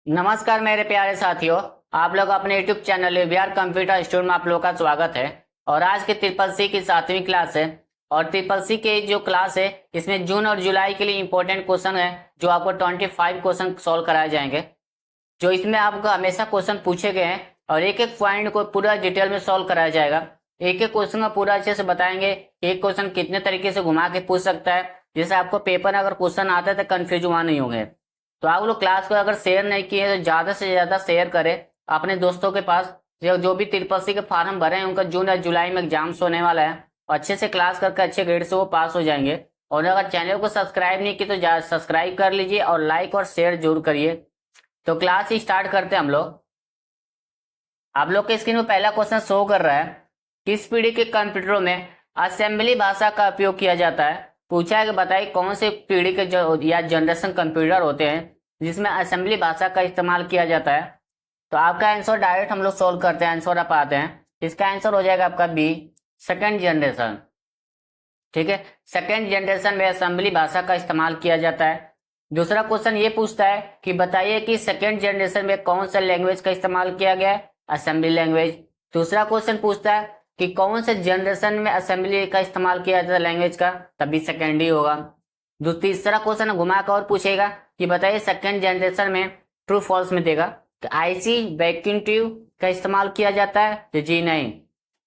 नमस्कार मेरे प्यारे साथियों। आप लोग अपने YouTube channel Bihar computer studio में आप लोग का स्वागत है। और आज के ट्रिपल सी की 7वीं क्लास है। और ट्रिपल सी के जो क्लास है इसमें जून और जुलाई के लिए इंपॉर्टेंट क्वेश्चन है जो आपको 25 क्वेश्चन सॉल्व कराए जाएंगे। जो इसमें आपको हमेशा क्वेश्चन पूछे गए हैं और एक एक पॉइंट को पूरा डिटेल में सॉल्व कराया जाएगा। एक एक क्वेश्चन का पूरा अच्छे से बताएंगे। एक क्वेश्चन कितने तरीके से घुमा के पूछ सकता है, जैसे आपको पेपर में अगर क्वेश्चन आता है तो कंफ्यूज हुआ नहीं होंगे। तो आप लोग क्लास को अगर शेयर नहीं किए तो ज्यादा से ज्यादा शेयर करें अपने दोस्तों के पास। जो भी ट्रिपल सी के फॉर्म भरे हैं उनका जून या जुलाई में एग्जाम्स होने वाला है और अच्छे से क्लास करके अच्छे ग्रेड से वो पास हो जाएंगे। और अगर चैनल को सब्सक्राइब नहीं की तो सब्सक्राइब कर लीजिए और लाइक और शेयर जरूर करिए। तो क्लास ही स्टार्ट करते हैं हम लोग। आप लोग के स्क्रीन में पहला क्वेश्चन शो कर रहा है, किस पीढ़ी के कंप्यूटरों में असेंबली भाषा का उपयोग किया जाता है। पूछा है कि बताइए कौन से पीढ़ी के जो या जनरेशन कंप्यूटर होते हैं जिसमें असेंबली भाषा का इस्तेमाल किया जाता है। तो आपका आंसर डायरेक्ट हम लोग सोल्व करते हैं, आंसर आप आते हैं। इसका आंसर हो जाएगा आपका बी, सेकेंड जनरेशन। ठीक है, सेकेंड जनरेशन में असेंबली भाषा का इस्तेमाल किया जाता है। दूसरा क्वेश्चन ये पूछता है कि बताइए कि सेकेंड जनरेशन में कौन सा लैंग्वेज का इस्तेमाल किया गया है, असेंबली लैंग्वेज। दूसरा क्वेश्चन पूछता है कि कौन से जनरेशन में असेंबली का इस्तेमाल किया जाता है लैंग्वेज का, तभी सेकेंड ही होगा। तीसरा क्वेश्चन घुमा कर और पूछेगा कि बताइए सेकेंड जनरेशन में ट्रू फॉल्स में देगा तो आईसी वैक्यूम ट्यूब का इस्तेमाल किया जाता है तो जी नहीं।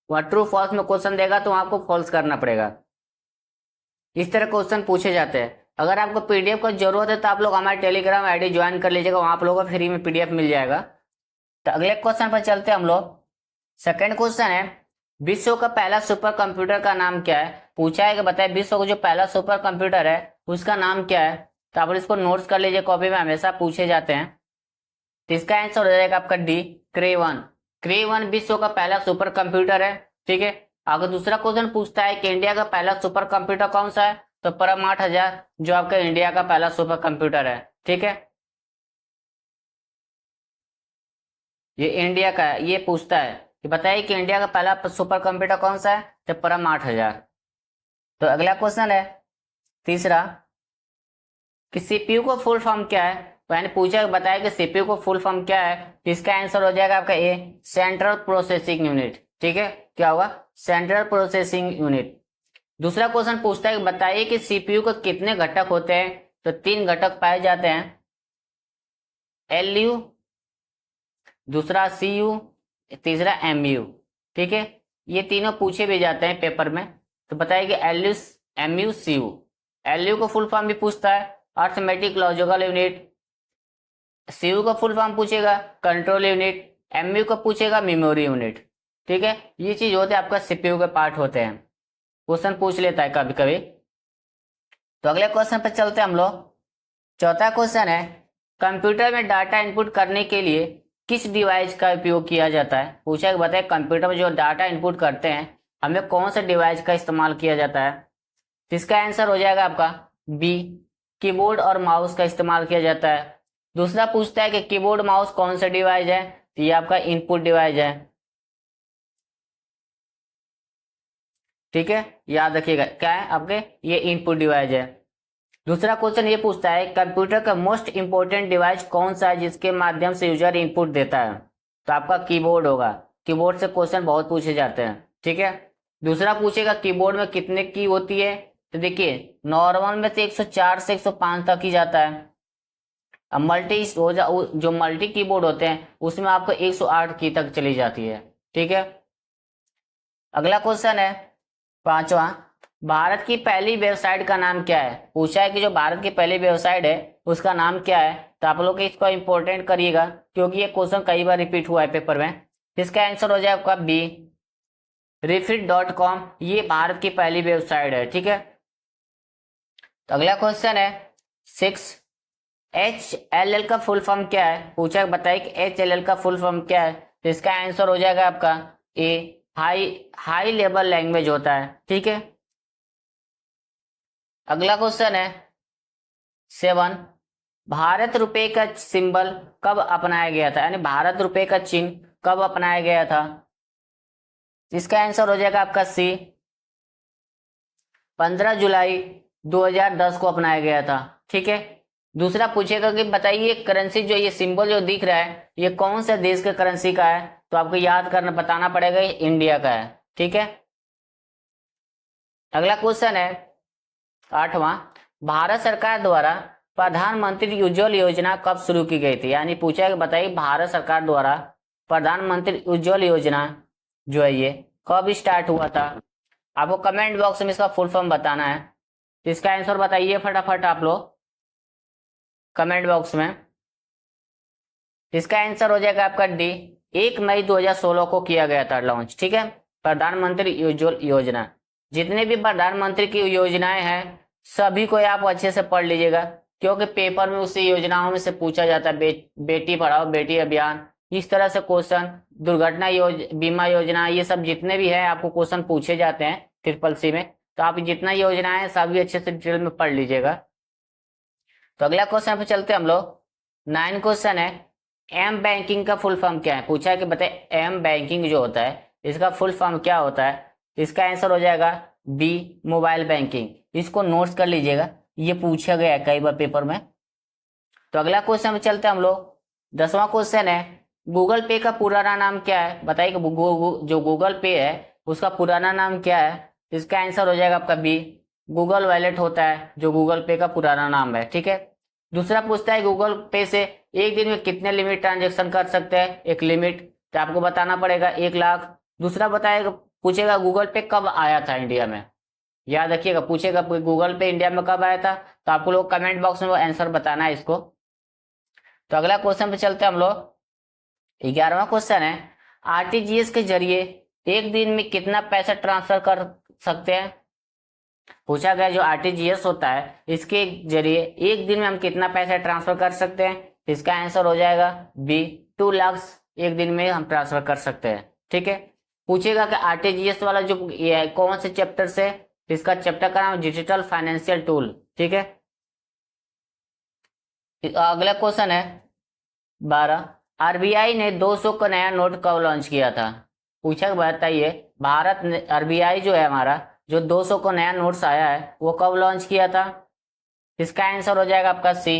वह ट्रू फॉल्स में क्वेश्चन देगा तो आपको फॉल्स करना पड़ेगा। इस तरह क्वेश्चन पूछे जाते हैं। अगर आपको पीडीएफ का जरूरत है तो आप लोग हमारे टेलीग्राम आईडी ज्वाइन कर लीजिएगा, वहां आप लोगों को फ्री में पीडीएफ मिल जाएगा। तो अगले क्वेश्चन पर चलते हैं हम लोग। सेकंड क्वेश्चन है, विश्व का पहला सुपर कंप्यूटर का नाम क्या है। पूछा है कि बताए विश्व का जो पहला सुपर कंप्यूटर है उसका नाम क्या है। तो आप इसको नोट्स कर लीजिए, कॉपी में हमेशा पूछे जाते हैं। तो इसका आंसर हो जाएगा आपका डी, क्रे वन। क्रे वन विश्व का पहला सुपर कंप्यूटर है। ठीक है, अगर दूसरा क्वेश्चन पूछता है कि इंडिया का पहला सुपर कंप्यूटर कौन सा है तो परम 8000 जो आपका इंडिया का पहला सुपर कंप्यूटर है। ठीक है, ये इंडिया का है। ये पूछता है कि बताइए कि इंडिया का पहला सुपर कंप्यूटर कौन सा है तो परम 8000। तो अगला क्वेश्चन है तीसरा कि सीपीयू को फुल फॉर्म क्या है। तो मैंने पूछा बताया कि सीपीयू को फुल फॉर्म क्या है, तो इसका आंसर हो जाएगा आपका ए, सेंट्रल प्रोसेसिंग यूनिट। ठीक है, क्या होगा, सेंट्रल प्रोसेसिंग यूनिट। दूसरा क्वेश्चन पूछता है कि बताइए कि सीपीयू के कितने घटक होते हैं। तो 3 घटक पाए जाते हैं, एलयू, दूसरा सीयू, तीसरा एमयू। ठीक है, ये तीनों पूछे भी जाते हैं पेपर में। तो बताइए कि एलयू, एमयू, सीयू। एलयू को फुल फॉर्म भी पूछता है, अर्थमेटिक लॉजिकल यूनिट। सीयू का फुल फॉर्म पूछेगा, कंट्रोल यूनिट। एमयू का पूछेगा, मेमोरी यूनिट। ठीक है, ये चीज होते हैं आपका सीपीयू के पार्ट होते हैं, क्वेश्चन पूछ लेता है कभी कभी। तो अगले क्वेश्चन पर चलते हैं हम लोग। चौथा क्वेश्चन है, कंप्यूटर में डाटा इनपुट करने के लिए किस डिवाइस का उपयोग किया जाता है। पूछा कि बताए कंप्यूटर में जो डाटा इनपुट करते हैं हमें कौन सा डिवाइस का इस्तेमाल किया जाता है। इसका आंसर हो जाएगा आपका बी, कीबोर्ड और माउस का इस्तेमाल किया जाता है। दूसरा पूछता है कि कीबोर्ड माउस कौन सा डिवाइस है, तो ये आपका इनपुट डिवाइस है। ठीक है, याद रखिएगा क्या है आपके, ये इनपुट डिवाइस है। दूसरा क्वेश्चन ये पूछता है कंप्यूटर का मोस्ट इंपोर्टेंट डिवाइस कौन सा है जिसके माध्यम से यूजर इनपुट देता है। तो आपका कीबोर्ड होगा। कीबोर्ड से क्वेश्चन बहुत पूछे जाते हैं। ठीक है, दूसरा पूछेगा कीबोर्ड में कितने की होती है। तो देखिए नॉर्मल में तो 104 से 105 तक ही जाता है। अब मल्टी जो मल्टी कीबोर्ड होते हैं उसमें आपको 108 की तक चली जाती है। ठीक है, अगला क्वेश्चन है पांचवा, भारत की पहली वेबसाइट का नाम क्या है। पूछा है कि जो भारत की पहली वेबसाइट है उसका नाम क्या है। तो आप लोग इसको इंपॉर्टेंट करिएगा क्योंकि ये क्वेश्चन कई बार रिपीट हुआ है पेपर में। इसका आंसर हो जाएगा आपका बी, refit.com। ये भारत की पहली वेबसाइट है। ठीक है, तो अगला क्वेश्चन है 6, HLL का फुल फॉर्म क्या है। पूछा है बताइए कि HLL का फुल फॉर्म क्या है। तो इसका आंसर हो जाएगा आपका ए, हाई लेवल लैंग्वेज होता है। ठीक है, अगला क्वेश्चन है 7, भारत रुपए का सिंबल कब अपनाया गया था, यानी भारत रुपए का चिन्ह कब अपनाया गया था। इसका आंसर हो जाएगा आपका सी, 15 जुलाई 2010 को अपनाया गया था। ठीक है, दूसरा पूछेगा कि बताइए करेंसी जो ये सिंबल जो दिख रहा है ये कौन से देश के करेंसी का है, तो आपको याद करना बताना पड़ेगा ये इंडिया का है। ठीक है, अगला क्वेश्चन है 8वां, भारत सरकार द्वारा प्रधानमंत्री उज्ज्वल योजना कब शुरू की गई थी। यानी पूछा है कि बताइए भारत सरकार द्वारा प्रधानमंत्री उज्ज्वल योजना जो है ये कब स्टार्ट हुआ था। आपको कमेंट बॉक्स में इसका फुल फॉर्म बताना है, इसका आंसर बताइए फटाफट आप लोग कमेंट बॉक्स में। इसका आंसर हो जाएगा आपका डी, 1 मई 2016 को किया गया था लॉन्च। ठीक है, प्रधानमंत्री उज्ज्वल योजना। जितने भी प्रधानमंत्री की योजनाएं हैं सभी को आप अच्छे से पढ़ लीजिएगा, क्योंकि पेपर में उसी योजनाओं में से पूछा जाता है। बेटी पढ़ाओ बेटी अभियान, इस तरह से क्वेश्चन, दुर्घटना बीमा योजना, ये सब जितने भी है आपको क्वेश्चन पूछे जाते हैं ट्रिपल सी में। तो आप जितना योजना है सभी अच्छे से डिटेल में पढ़ लीजिएगा। तो अगला क्वेश्चन पे चलते हैं हम लोग। 9 क्वेश्चन है, एम बैंकिंग का फुल फॉर्म क्या है। पूछा है कि बताए एम बैंकिंग जो होता है इसका फुल फॉर्म क्या होता है। इसका आंसर हो जाएगा बी, मोबाइल बैंकिंग। इसको नोट्स कर लीजिएगा, ये पूछा गया है कई बार पेपर में। तो अगला क्वेश्चन में चलते हैं हम लोग। 10वां क्वेश्चन है, गूगल पे का पुराना नाम क्या है। बताइए कि जो गूगल पे है उसका पुराना नाम क्या है। इसका आंसर हो जाएगा आपका बी, गूगल वॉलेट होता है जो गूगल पे का पुराना नाम है। ठीक है, दूसरा पूछता है गूगल पे से एक दिन में कितने लिमिट ट्रांजेक्शन कर सकते हैं। एक लिमिट तो आपको बताना पड़ेगा 1 लाख। दूसरा बताएगा पूछेगा गूगल पे कब आया था इंडिया में। याद रखिएगा पूछेगा गूगल पे इंडिया में कब आया था, तो आपको लोग कमेंट बॉक्स में वो आंसर बताना है इसको। तो अगला क्वेश्चन पे चलते हैं हम लोग। 11वां क्वेश्चन है, आरटीजीएस के जरिए एक दिन में कितना पैसा ट्रांसफर कर सकते हैं। पूछा गया जो आरटीजीएस होता है इसके जरिए एक दिन में हम कितना पैसा ट्रांसफर कर सकते हैं। इसका आंसर हो जाएगा बी, 2 लाख एक दिन में हम ट्रांसफर कर सकते हैं। ठीक है, पूछेगा कि आरटीजीएस वाला जो कौन से चैप्टर से, इसका चैप्टर का नाम डिजिटल फाइनेंशियल टूल। ठीक है, अगला क्वेश्चन है 12, आरबीआई ने 200 का नया नोट कब लॉन्च किया था। पूछा बताइए भारत ने आरबीआई जो है हमारा जो 200 को नया नोट्स आया है वो कब लॉन्च किया था। इसका आंसर हो जाएगा आपका सी,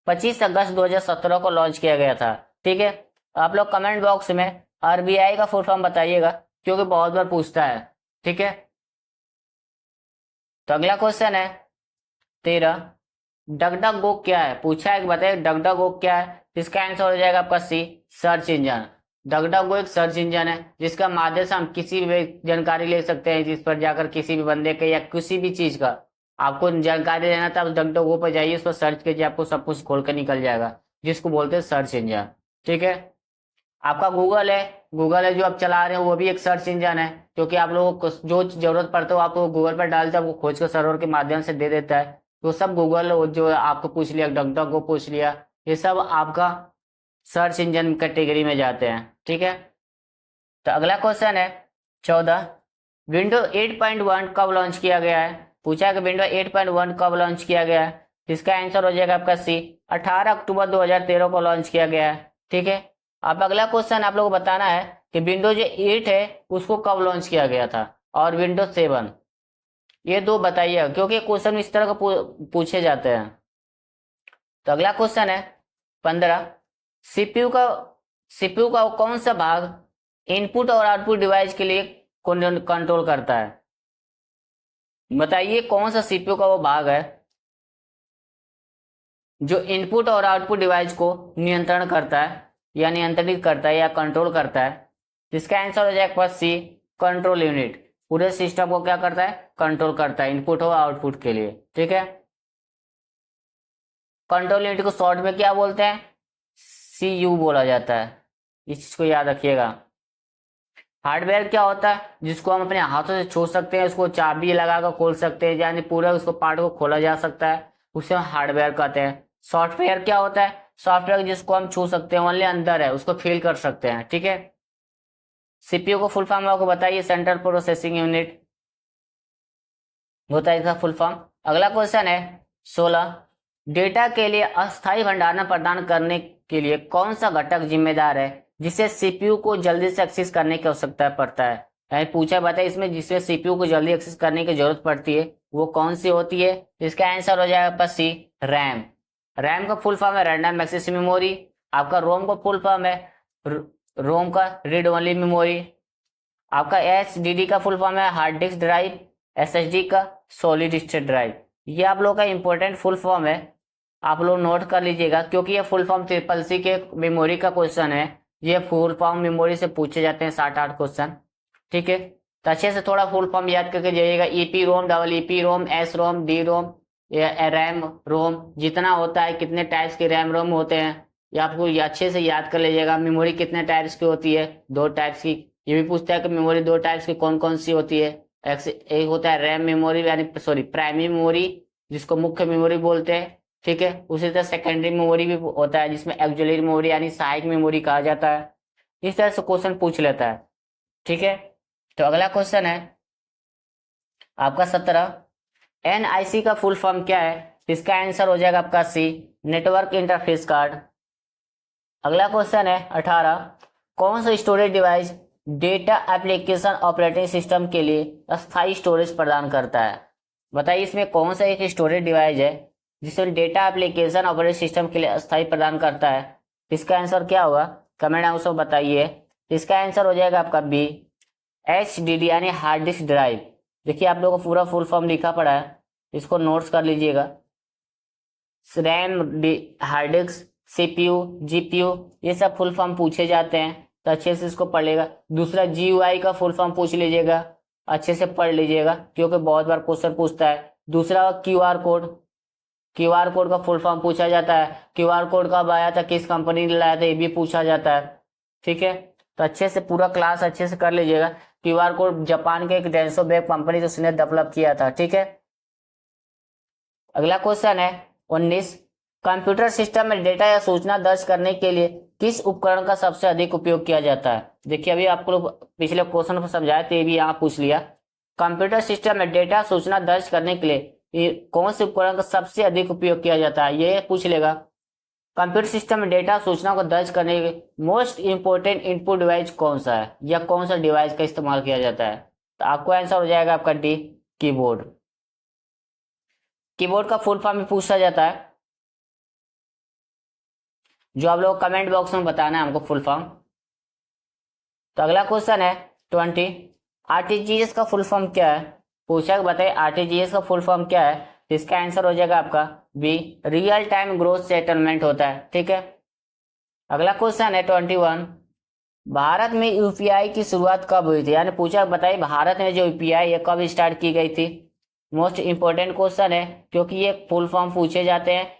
25 अगस्त 2017 को लॉन्च किया गया था। ठीक है, आप लोग कमेंट बॉक्स में आरबीआई का फुल फॉर्म बताइएगा, क्योंकि बहुत बार पूछता है। ठीक है, तो अगला क्वेश्चन है 13, डगडग गो क्या है। पूछा है कि बताइए डगडग गो क्या है। इसका आंसर हो जाएगा आपका सी, सर्च इंजन। डगडग गो एक सर्च इंजन है जिसका माध्यम से हम किसी भी जानकारी ले सकते हैं, जिस पर जाकर किसी भी बंदे के या किसी भी चीज का आपको जानकारी लेना था डगडग गो पर जाइए, उस पर सर्च कीजिए, आपको सब कुछ खोल कर निकल जाएगा, जिसको बोलते हैं सर्च इंजन। ठीक है, आपका गूगल है जो आप चला रहे हो वो भी एक सर्च इंजन है, क्योंकि आप लोगों को जो जरूरत पड़ता है आप गूगल पर डालते हैं, आपको खोज कर सर्वर के माध्यम से दे देता है। तो सब गूगल जो आपको पूछ लिया, डगडग को पूछ लिया, ये सब आपका सर्च इंजन कैटेगरी में जाते हैं। ठीक है, तो अगला क्वेश्चन है 14, विंडो 8.1 कब लॉन्च किया गया है। पूछा है कि विंडो 8.1 कब लॉन्च किया गया है। इसका आंसर हो जाएगा आपका सी, 18 अक्टूबर 2013 को लॉन्च किया गया है। ठीक है, अब अगला क्वेश्चन आप लोगों को बताना है कि विंडोज 8 है उसको कब लॉन्च किया गया था, और विंडोज 7, ये दो बताइएगा, क्योंकि क्वेश्चन इस तरह का पूछे जाते हैं। तो अगला क्वेश्चन है 15, सीपीयू का कौन सा भाग इनपुट और आउटपुट डिवाइस के लिए कंट्रोल करता है। बताइए कौन सा सीपीयू का वो भाग है जो इनपुट और आउटपुट डिवाइस को नियंत्रण करता है या नियंत्रित करता है या कंट्रोल करता है। जिसका आंसर हो जाएगा सी, कंट्रोल यूनिट। पूरे सिस्टम को क्या करता है, कंट्रोल करता है, इनपुट और आउटपुट के लिए। ठीक है, कंट्रोल यूनिट को शॉर्ट में क्या बोलते हैं, सीयू बोला जाता है, इस चीज को याद रखिएगा। हार्डवेयर क्या होता है, जिसको हम अपने हाथों से छू सकते हैं, उसको चाबी लगाकर खोल सकते हैं, यानी पूरा उसको पार्ट को खोला जा सकता है, उसे हम हार्डवेयर कहते हैं। सॉफ्टवेयर क्या होता है, सॉफ्टवेयर जिसको हम छू सकते हैं, ओनली अंदर है, उसको फील कर सकते हैं। ठीक है, सीपीयू को फुल फॉर्म आपको बताइए, सेंट्रल प्रोसेसिंग यूनिट होता है इसका फुल फॉर्म। अगला क्वेश्चन है 16, डेटा के लिए अस्थायी भंडारण प्रदान करने के लिए कौन सा घटक जिम्मेदार है जिसे सीपीयू को जल्दी से एक्सेस करने की आवश्यकता पड़ता है। पूछा बताए इसमें जिसमें सीपीयू को जल्दी एक्सेस करने की जरूरत पड़ती है वो कौन सी होती है। इसका आंसर हो जाएगा सी, रैम। रैम का फुल फॉर्म है रैंडम एक्सेस मेमोरी। आपका रोम का फुल फॉर्म है रोम का रीड ओनली मेमोरी। आपका एचडीडी का फुल फॉर्म है हार्ड डिस्क ड्राइव। एसएसडी का सॉलिड स्टेट ड्राइव। ये आप लोगों का इंपॉर्टेंट फुल फॉर्म है, आप लोग नोट कर लीजिएगा, क्योंकि ये फुल फॉर्म ट्रिपल सी के मेमोरी का क्वेश्चन है। ये फुल फॉर्म मेमोरी से पूछे जाते हैं 60-8 क्वेश्चन। ठीक है, तो अच्छे से थोड़ा फुल फॉर्म याद करके जाइएगा। ईपी रोम, डबल ईपी रोम, एस रोम, डी रोम, रैम रोम, जितना होता है, कितने टाइप्स के रैम रोम होते हैं, ये आपको ये अच्छे से याद कर लीजिएगा। मेमोरी कितने टाइप्स की होती है, 2 टाइप्स की। ये भी पूछता है कि मेमोरी 2 टाइप्स की कौन कौन सी होती है। एक होता है रैम मेमोरी, यानी सॉरी प्राइमरी मेमोरी, जिसको मुख्य मेमोरी बोलते हैं। ठीक है, उसी तरह सेकेंडरी मेमोरी भी होता है, जिसमें एक्सुलरी मेमोरी यानी सहायक मेमोरी कहा जाता है। इस तरह से क्वेश्चन पूछ लेता है। ठीक है, तो अगला क्वेश्चन है आपका 17, एनआईसी का फुल फॉर्म क्या है? इसका आंसर हो जाएगा आपका सी, नेटवर्क इंटरफेस कार्ड। अगला क्वेश्चन है 18, कौन सा storage device data application operating system के लिए अस्थायी स्टोरेज प्रदान करता है? बताइए इसमें कौन सा एक स्टोरेज डिवाइस है जिसमें डेटा एप्लीकेशन ऑपरेटिंग सिस्टम के लिए अस्थायी प्रदान करता है? इसका आंसर क्या होगा? कमेंट आंसर बताइए। इसका आंसर हो जाएगा आपका बी, एचडीडी यानी हार्ड डिस्क ड्राइव। देखिए आप लोगों को पूरा फुल फॉर्म लिखा पड़ा है, इसको नोट्स कर लीजिएगा। RAM, hard disk, CPU, GPU, ये सब फुल फॉर्म पूछे जाते हैं, तो अच्छे से इसको पढ़ लेगा। दूसरा जीयूआई का फुल फॉर्म पूछ लीजिएगा, अच्छे से पढ़ लीजिएगा, क्योंकि बहुत बार क्वेश्चन पूछता है। दूसरा क्यूआर कोड, क्यूआर कोड का फुल फॉर्म पूछा जाता है। क्यूआर कोड कब आया था, किस कंपनी ने लाया था, ये भी पूछा जाता है। ठीक है, तो अच्छे से पूरा क्लास अच्छे से कर लीजिएगा। क्यूआर कोड जापान के एक डेंसो बेक कंपनी, तो उसने डेवलप किया था। ठीक है, अगला क्वेश्चन है 19, कंप्यूटर सिस्टम में डेटा या सूचना दर्ज करने के लिए किस उपकरण का सबसे अधिक उपयोग किया जाता है? देखिए अभी आपको पिछले क्वेश्चन को समझाए थे, ये भी यहाँ पूछ लिया। कंप्यूटर सिस्टम में डेटा सूचना दर्ज करने के लिए कौन से उपकरण का सबसे अधिक उपयोग किया जाता है, ये पूछ लेगा। कंप्यूटर सिस्टम में डेटा सूचना को दर्ज करने के मोस्ट इंपोर्टेंट इनपुट डिवाइस कौन सा है, या कौन सा डिवाइस का इस्तेमाल किया जाता है? तो आपको आंसर हो जाएगा आपका डी, कीबोर्ड। कीबोर्ड का फुल फॉर्म भी पूछा जाता है, जो आप लोग कमेंट बॉक्स में बताना है हमको फुल फॉर्म। तो अगला क्वेश्चन है 20, आरटीजीएस का फुल फॉर्म क्या है? पूछा बताइए आरटीजीएस का फुल फॉर्म क्या है? इसका आंसर हो जाएगा आपका बी, रियल टाइम ग्रोथ सेटलमेंट होता है। ठीक है, अगला क्वेश्चन है 21, भारत में यूपीआई की शुरुआत कब हुई थी? यानी पूछा बताइए भारत में जो यूपीआई है कब स्टार्ट की गई थी? मोस्ट इंपोर्टेंट क्वेश्चन है, क्योंकि ये फुल फॉर्म पूछे जाते हैं,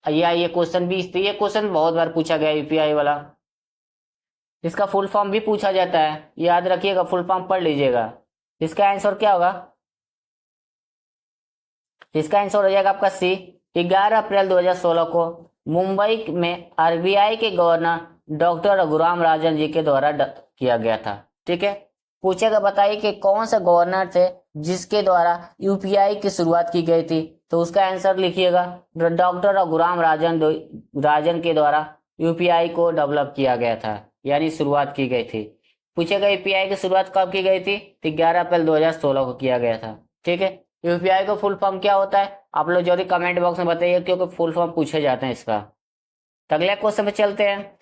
या ये क्वेश्चन भी, ये क्वेश्चन बहुत बार पूछा गया यूपीआई वाला। इसका फुल फॉर्म भी पूछा जाता है, याद रखिएगा, फुल फॉर्म पढ़ लीजिएगा। इसका आंसर क्या होगा? इसका आंसर हो जाएगा आपका सी, 11 अप्रैल 2016 को मुंबई में आरबीआई के गवर्नर डॉक्टर रघुराम राजन जी के द्वारा किया गया था। ठीक है, पूछेगा बताइए कि कौन सा गवर्नर थे जिसके द्वारा यूपीआई की शुरुआत की गई थी? तो उसका आंसर लिखिएगा, डॉक्टर रघुराम राजन के द्वारा यूपीआई को डेवलप किया गया था, यानी शुरुआत की गई थी। पूछेगा यूपीआई की शुरुआत कब की गई थी? तो 11 अप्रैल 2016 को किया गया था। ठीक है, यूपीआई का फुल फॉर्म क्या होता है आप लोग जरूर कमेंट बॉक्स में बताइए, क्योंकि फुल फॉर्म पूछे जाते हैं इसका। तो अगले क्वेश्चन पे चलते हैं।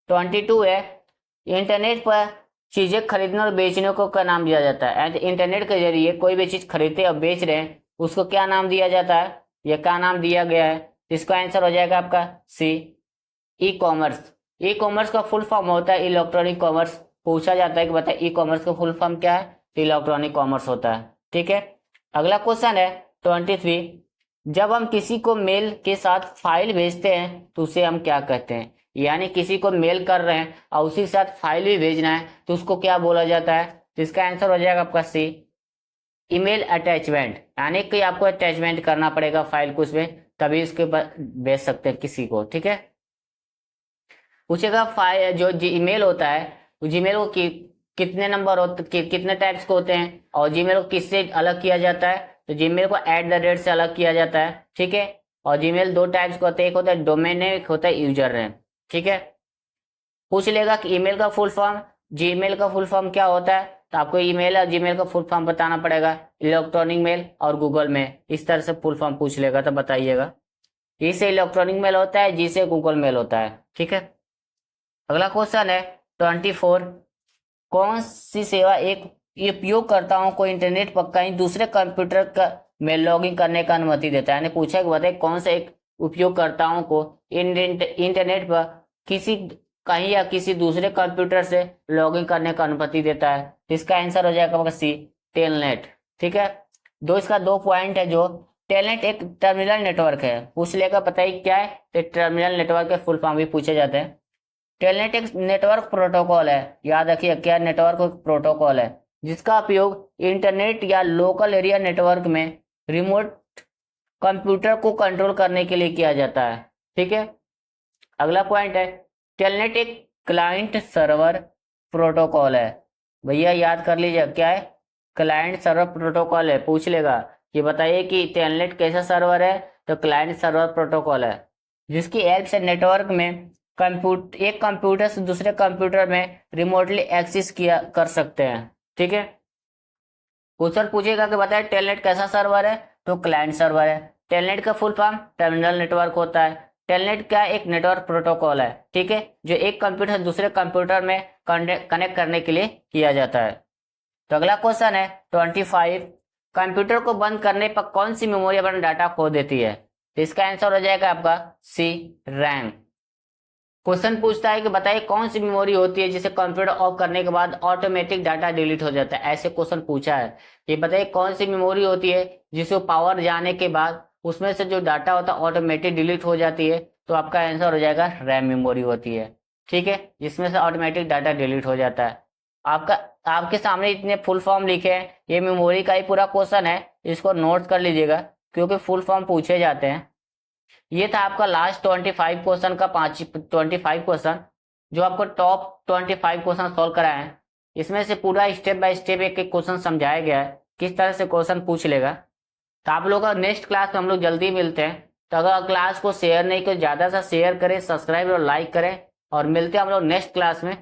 22 है, इंटरनेट पर चीजें खरीदने और बेचने को क्या नाम दिया जाता है? इंटरनेट के जरिए कोई भी चीज खरीदते और बेच रहे हैं, उसको क्या नाम दिया जाता है, या क्या नाम दिया गया है? इसका आंसर हो जाएगा आपका सी, ई कॉमर्स। ई कॉमर्स का फुल फॉर्म होता है इलेक्ट्रॉनिक कॉमर्स। पूछा जाता है कि बताए ई कॉमर्स का फुल फॉर्म क्या है? तो इलेक्ट्रॉनिक कॉमर्स होता है। ठीक है, अगला क्वेश्चन है 23, जब हम किसी को मेल के साथ फाइल भेजते हैं तो उसे हम क्या कहते हैं? यानी किसी को मेल कर रहे हैं और उसी के साथ फाइल भी भेजना है, तो उसको क्या बोला जाता है? तो इसका आंसर हो जाएगा आपका सी, ईमेल अटैचमेंट। यानी कि आपको अटैचमेंट करना पड़ेगा फाइल को उसमें, तभी उसके भेज सकते हैं किसी को। ठीक है, पूछेगा फाइल जो ईमेल होता है, जीमेल को कितने नंबर होते, कितने टाइप्स के होते हैं, और जीमेल को किससे अलग किया जाता है? तो जीमेल को @ से अलग किया जाता है। ठीक है, और जीमेल 2 टाइप्स के होते हैं, एक होता है डोमेन नेम, एक होता है यूजर नेम। ठीक है, पूछ लेगा कि ईमेल का फुल फॉर्म, जीमेल का फुल फॉर्म क्या होता है? तो आपको ईमेल और जीमेल का फुल फॉर्म बताना पड़ेगा, इलेक्ट्रॉनिक मेल और गूगल मेल, इस तरह से फुल फॉर्म पूछ लेगा, तो बताइएगा। ई से इलेक्ट्रॉनिक मेल होता है, जी से गूगल मेल होता है। ठीक है, अगला क्वेश्चन है 24। कौन सी सेवा एक उपयोगकर्ताओं को इंटरनेट पर कहीं दूसरे कंप्यूटर का में लॉगिन करने का अनुमति देता है? यानी पूछा कि बताइए कौन सा एक उपयोगकर्ताओं को इंटरनेट पर किसी कहीं या किसी दूसरे कंप्यूटर से लॉगिन करने का अनुमति देता है। इसका आंसर हो जाएगा आपका सी, टेलनेट। ठीक है, इसका 2 पॉइंट है। जो टेलनेट एक टर्मिनल नेटवर्क है, पूछ लेगा बताइए क्या है, तो टर्मिनल नेटवर्क के फुल फॉर्म भी पूछे जाते हैं। टेलनेट एक नेटवर्क प्रोटोकॉल है, याद रखिए क्या नेटवर्क प्रोटोकॉल है, जिसका उपयोग इंटरनेट या लोकल एरिया नेटवर्क में रिमोट कंप्यूटर को कंट्रोल करने के लिए किया जाता है। ठीक है, अगला पॉइंट है टेलनेट एक क्लाइंट सर्वर प्रोटोकॉल है। भैया याद कर लीजिए क्या है, क्लाइंट सर्वर प्रोटोकॉल है। पूछ लेगा कि बताइए कि टेलनेट कैसा सर्वर है, तो क्लाइंट सर्वर प्रोटोकॉल है, जिसकी हेल्प से नेटवर्क में एक कंप्यूटर से दूसरे कंप्यूटर में रिमोटली एक्सेस किया कर सकते हैं। ठीक है, क्वेश्चन पूछेगा कि बताइए टेलनेट कैसा सर्वर है, तो क्लाइंट सर्वर है। टेलनेट का फुल फॉर्म टर्मिनल नेटवर्क होता है। टेलनेट क्या एक नेटवर्क प्रोटोकॉल है, ठीक है, जो एक कंप्यूटर से दूसरे कंप्यूटर में कनेक्ट करने के लिए किया जाता है। तो अगला क्वेश्चन है 25। कंप्यूटर को बंद करने पर कौन सी मेमोरी अपना डाटा खो देती है? तो इसका आंसर हो जाएगा आपका सी, रैम। क्वेश्चन पूछता है कि बताइए कौन सी मेमोरी होती है जिसे कंप्यूटर ऑफ करने के बाद ऑटोमेटिक डाटा डिलीट हो जाता है। ऐसे क्वेश्चन पूछा है, ये बताइए कौन सी मेमोरी होती है जिसे पावर जाने के बाद उसमें से जो डाटा होता है ऑटोमेटिक डिलीट हो जाती है। तो आपका आंसर हो जाएगा रैम मेमोरी होती है। ठीक है, जिसमें से ऑटोमेटिक डाटा डिलीट हो जाता है। आपके सामने इतने फुल फॉर्म लिखे हैं, ये मेमोरी का ही पूरा क्वेश्चन है, इसको नोट कर लीजिएगा क्योंकि फुल फॉर्म पूछे जाते हैं। ये था आपका लास्ट 25 क्वेश्चन का 25 क्वेश्चन, जो आपको टॉप 25 क्वेश्चन सॉल्व कराए हैं। इसमें से पूरा स्टेप बाय स्टेप एक एक क्वेश्चन समझाया गया है किस तरह से क्वेश्चन पूछ लेगा। तो आप लोग नेक्स्ट क्लास में हम लोग जल्दी मिलते हैं। तो अगर क्लास को शेयर नहीं करें, ज़्यादा से शेयर करें, सब्सक्राइब और लाइक करें, और मिलते हैं हम लोग नेक्स्ट क्लास में।